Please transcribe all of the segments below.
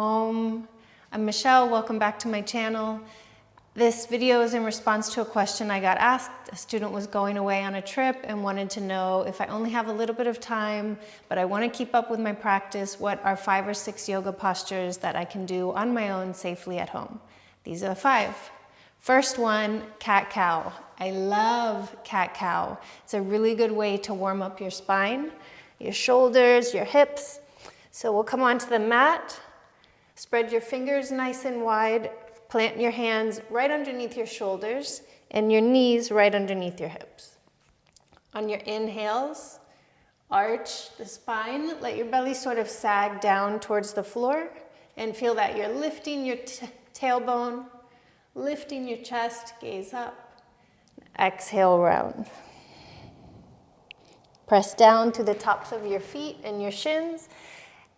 I'm Michelle, welcome back to my channel. This video is in response to a question I got asked. A student was going away on a trip and wanted to know if I only have a little bit of time, but I want to keep up with my practice, what are 5 or 6 yoga postures that I can do on my own safely at home? These are the 5. First one, cat-cow. I love cat-cow. It's a really good way to warm up your spine, your shoulders, your hips. So we'll come onto the mat. Spread your fingers nice and wide, plant your hands right underneath your shoulders and your knees right underneath your hips. On your inhales, arch the spine, let your belly sort of sag down towards the floor and feel that you're lifting your tailbone, lifting your chest, gaze up. Exhale, round. Press down to the tops of your feet and your shins.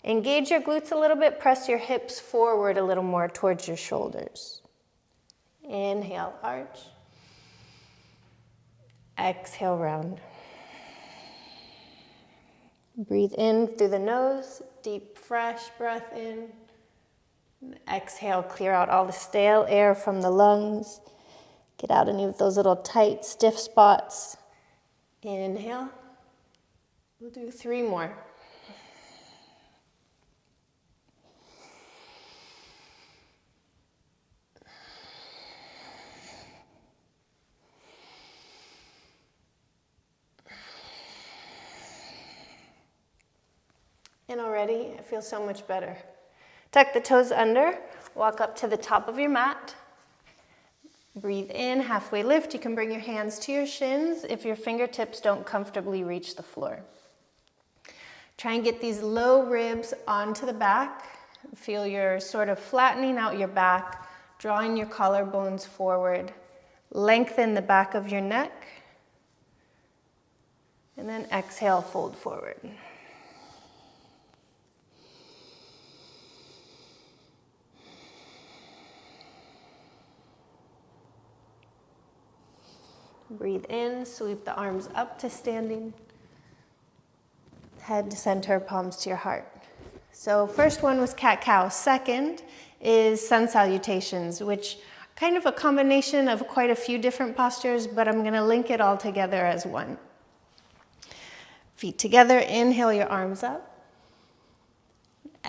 Engage your glutes a little bit, press your hips forward a little more towards your shoulders. Inhale, arch. Exhale, round. Breathe in through the nose, deep, fresh breath in. Exhale, clear out all the stale air from the lungs. Get out any of those little tight, stiff spots. Inhale. We'll do 3 more. And already, it feels so much better. Tuck the toes under, walk up to the top of your mat. Breathe in, halfway lift. You can bring your hands to your shins if your fingertips don't comfortably reach the floor. Try and get these low ribs onto the back. Feel you're sort of flattening out your back, drawing your collarbones forward. Lengthen the back of your neck. And then exhale, fold forward. Breathe in, sweep the arms up to standing. Head to center, palms to your heart. So first one was cat-cow. Second is sun salutations, which are kind of a combination of quite a few different postures, but I'm going to link it all together as one. Feet together, inhale your arms up.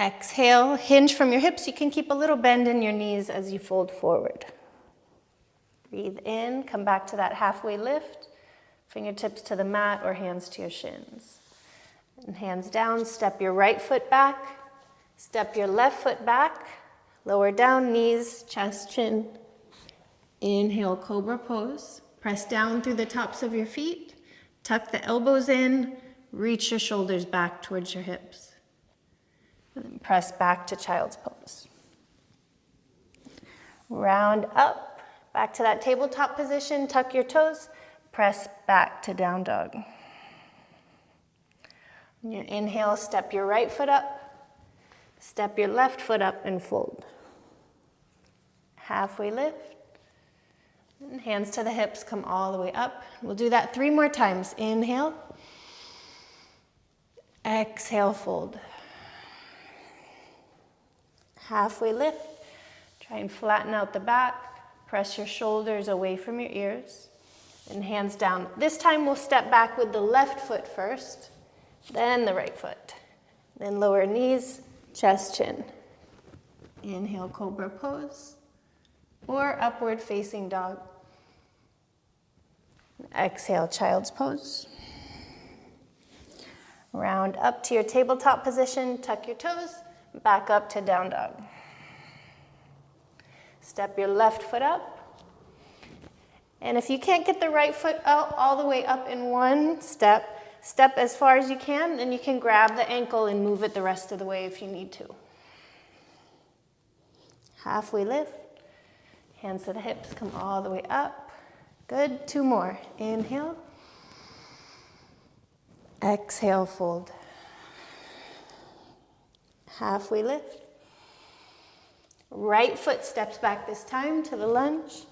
Exhale, hinge from your hips. You can keep a little bend in your knees as you fold forward. Breathe in, come back to that halfway lift, fingertips to the mat or hands to your shins. And hands down, step your right foot back, step your left foot back, lower down, knees, chest, chin. Inhale, cobra pose. Press down through the tops of your feet, tuck the elbows in, reach your shoulders back towards your hips. And then press back to child's pose. Round up. Back to that tabletop position, tuck your toes, press back to down dog. On your inhale, step your right foot up, step your left foot up and fold. Halfway lift, and hands to the hips, come all the way up. We'll do that 3 more times. Inhale, exhale, fold. Halfway lift, try and flatten out the back. Press your shoulders away from your ears and hands down. This time we'll step back with the left foot first, then the right foot. Then lower knees, chest, chin. Inhale, cobra pose or upward facing dog. Exhale, child's pose. Round up to your tabletop position, tuck your toes, back up to down dog. Step your left foot up. And if you can't get the right foot out all the way up in one step, step as far as you can, and you can grab the ankle and move it the rest of the way if you need to. Halfway lift. Hands to the hips, come all the way up. Good, 2 more. Inhale. Exhale, fold. Halfway lift. Right foot steps back this time to the lunge.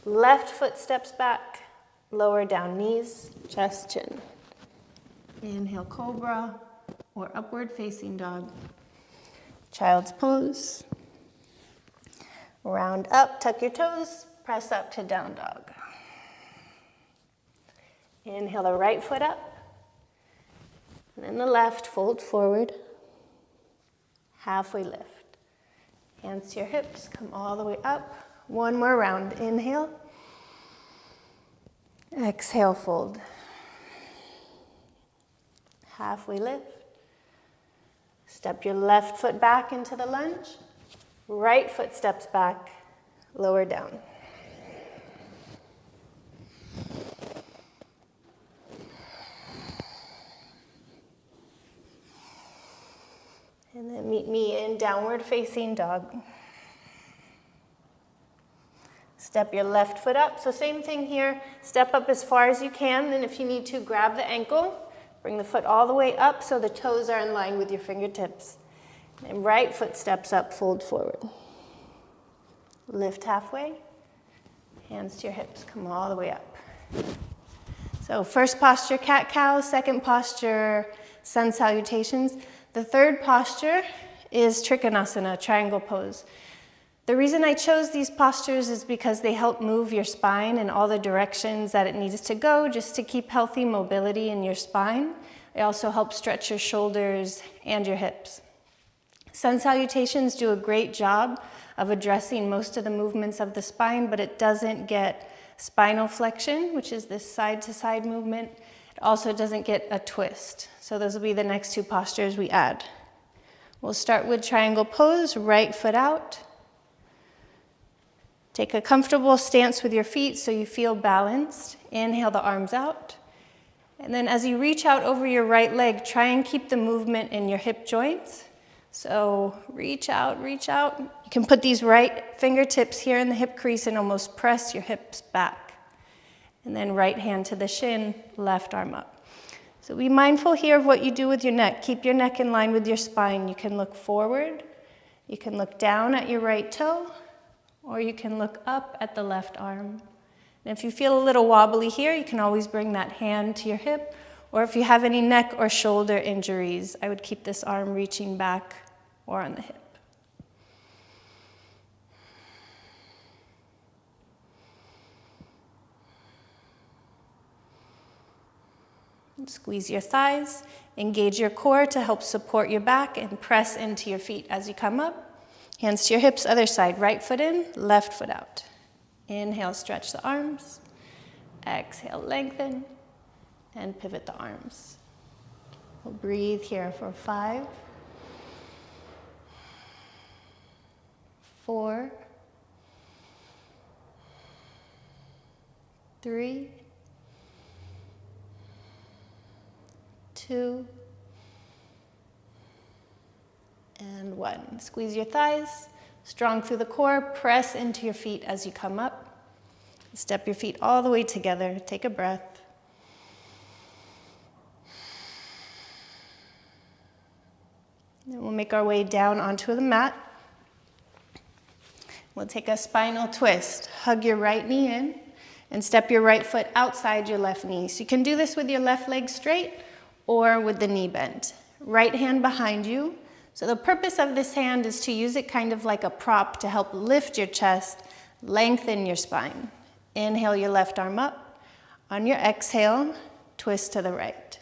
Left foot steps back. Lower down knees, chest, chin. Inhale, cobra or upward facing dog. Child's pose. Round up, tuck your toes, press up to down dog. Inhale the right foot up, and then the left, fold forward, halfway lift. Hands to your hips, come all the way up. One more round, inhale. Exhale, fold. Halfway lift. Step your left foot back into the lunge. Right foot steps back, lower down. And then meet me in downward facing dog. Step your left foot up. So same thing here. Step up as far as you can, and if you need to, grab the ankle. Bring the foot all the way up so the toes are in line with your fingertips. And right foot steps up, fold forward. Lift halfway. Hands to your hips, come all the way up. So first posture, cat-cow. Second posture, sun salutations. The third posture is Trikonasana, triangle pose. The reason I chose these postures is because they help move your spine in all the directions that it needs to go, just to keep healthy mobility in your spine. They also help stretch your shoulders and your hips. Sun salutations do a great job of addressing most of the movements of the spine, but it doesn't get spinal flexion, which is this side-to-side movement. It also doesn't get a twist. So those will be the next two postures we add. We'll start with triangle pose, right foot out. Take a comfortable stance with your feet so you feel balanced. Inhale the arms out. And then as you reach out over your right leg, try and keep the movement in your hip joints. So reach out, reach out. You can put these right fingertips here in the hip crease and almost press your hips back. And then right hand to the shin, left arm up. So be mindful here of what you do with your neck. Keep your neck in line with your spine. You can look forward. You can look down at your right toe. Or you can look up at the left arm. And if you feel a little wobbly here, you can always bring that hand to your hip. Or if you have any neck or shoulder injuries, I would keep this arm reaching back or on the hip. And squeeze your thighs, engage your core to help support your back, and press into your feet as you come up. Hands to your hips, other side, right foot in, left foot out. Inhale, stretch the arms. Exhale, lengthen, and pivot the arms. We'll breathe here for 5, 4, 3, 2, and 1. Squeeze your thighs, strong through the core, press into your feet as you come up. Step your feet all the way together, take a breath. Then we'll make our way down onto the mat. We'll take a spinal twist. Hug your right knee in and step your right foot outside your left knee. So you can do this with your left leg straight or with the knee bent. Right hand behind you. So the purpose of this hand is to use it kind of like a prop to help lift your chest, lengthen your spine. Inhale your left arm up. On your exhale, twist to the right.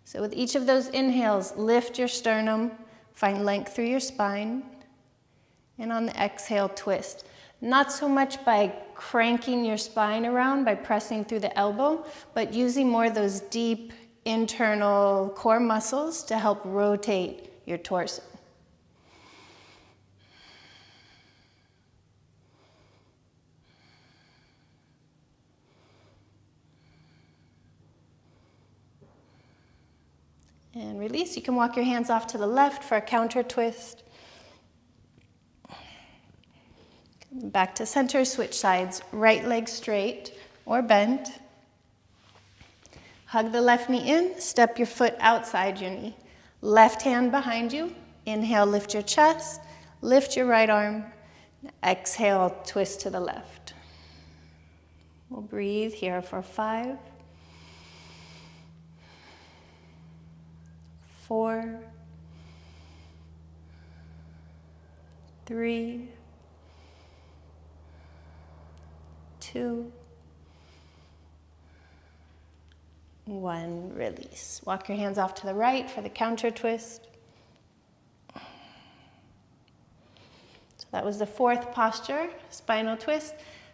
So with each of those inhales, lift your sternum, find length through your spine. And on the exhale, twist. Not so much by cranking your spine around, by pressing through the elbow, but using more of those deep internal core muscles to help rotate your torso. And release. You can walk your hands off to the left for a counter twist. Back to center, switch sides. Right leg straight or bent. Hug the left knee in, step your foot outside your knee. Left hand behind you. Inhale, lift your chest. Lift your right arm. Exhale, twist to the left. We'll breathe here for 5, 4, 3, 2, 1, release. Walk your hands off to the right for the counter twist. So that was the 4th posture, spinal twist.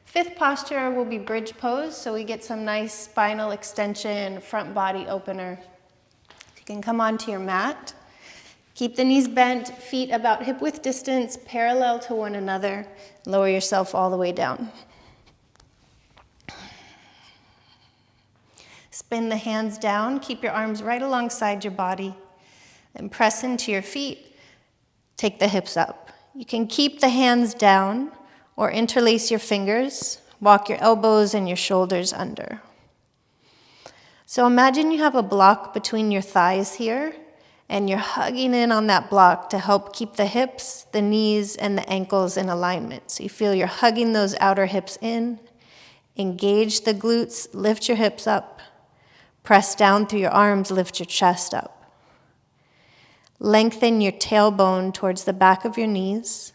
5th posture will be bridge pose, so we get some nice spinal extension, front body opener. You can come onto your mat. Keep the knees bent, feet about hip width distance, parallel to one another. Lower yourself all the way down. Spin the hands down, keep your arms right alongside your body, and press into your feet. Take the hips up. You can keep the hands down or interlace your fingers. Walk your elbows and your shoulders under. So imagine you have a block between your thighs here, and you're hugging in on that block to help keep the hips, the knees, and the ankles in alignment. So you feel you're hugging those outer hips in. Engage the glutes, lift your hips up. Press down through your arms, lift your chest up. Lengthen your tailbone towards the back of your knees.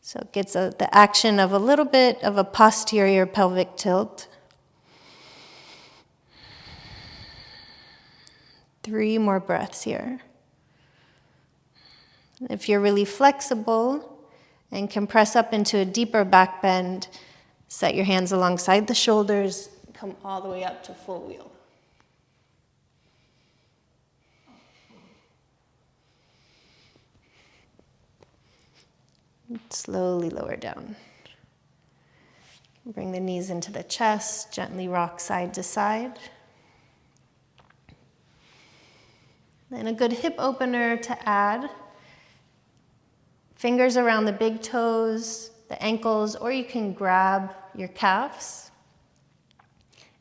So it gets the action of a little bit of a posterior pelvic tilt. 3 more breaths here. If you're really flexible and can press up into a deeper back bend, set your hands alongside the shoulders, come all the way up to full wheel. Slowly lower down. Bring the knees into the chest, gently rock side to side. Then a good hip opener to add. Fingers around the big toes, the ankles, or you can grab your calves.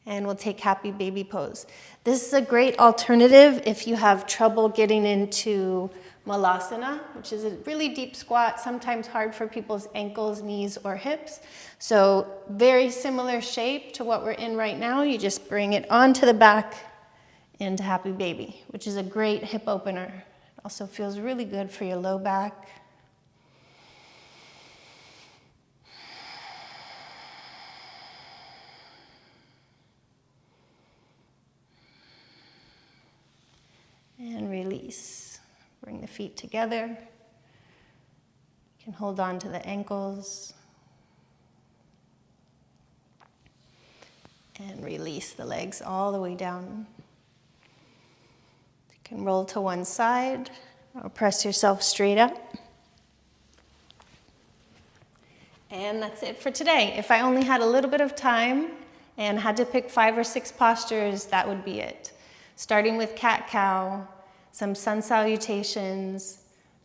And we'll take happy baby pose. This is a great alternative if you have trouble getting into Malasana, which is a really deep squat, sometimes hard for people's ankles, knees, or hips. So very similar shape to what we're in right now. You just bring it onto the back into happy baby, which is a great hip opener. It also feels really good for your low back. And release. Bring the feet together. You can hold on to the ankles. And release the legs all the way down. You can roll to one side or press yourself straight up. And that's it for today. If I only had a little bit of time and had to pick 5 or 6 postures, that would be it. Starting with cat-cow, some sun salutations,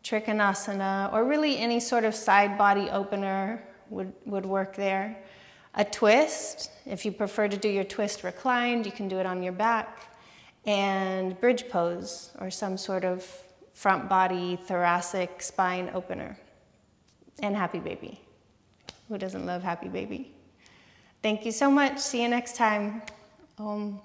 trikonasana, or really any sort of side body opener would work there. A twist, if you prefer to do your twist reclined, you can do it on your back. And bridge pose, or some sort of front body, thoracic, spine opener. And happy baby. Who doesn't love happy baby? Thank you so much. See you next time. Om.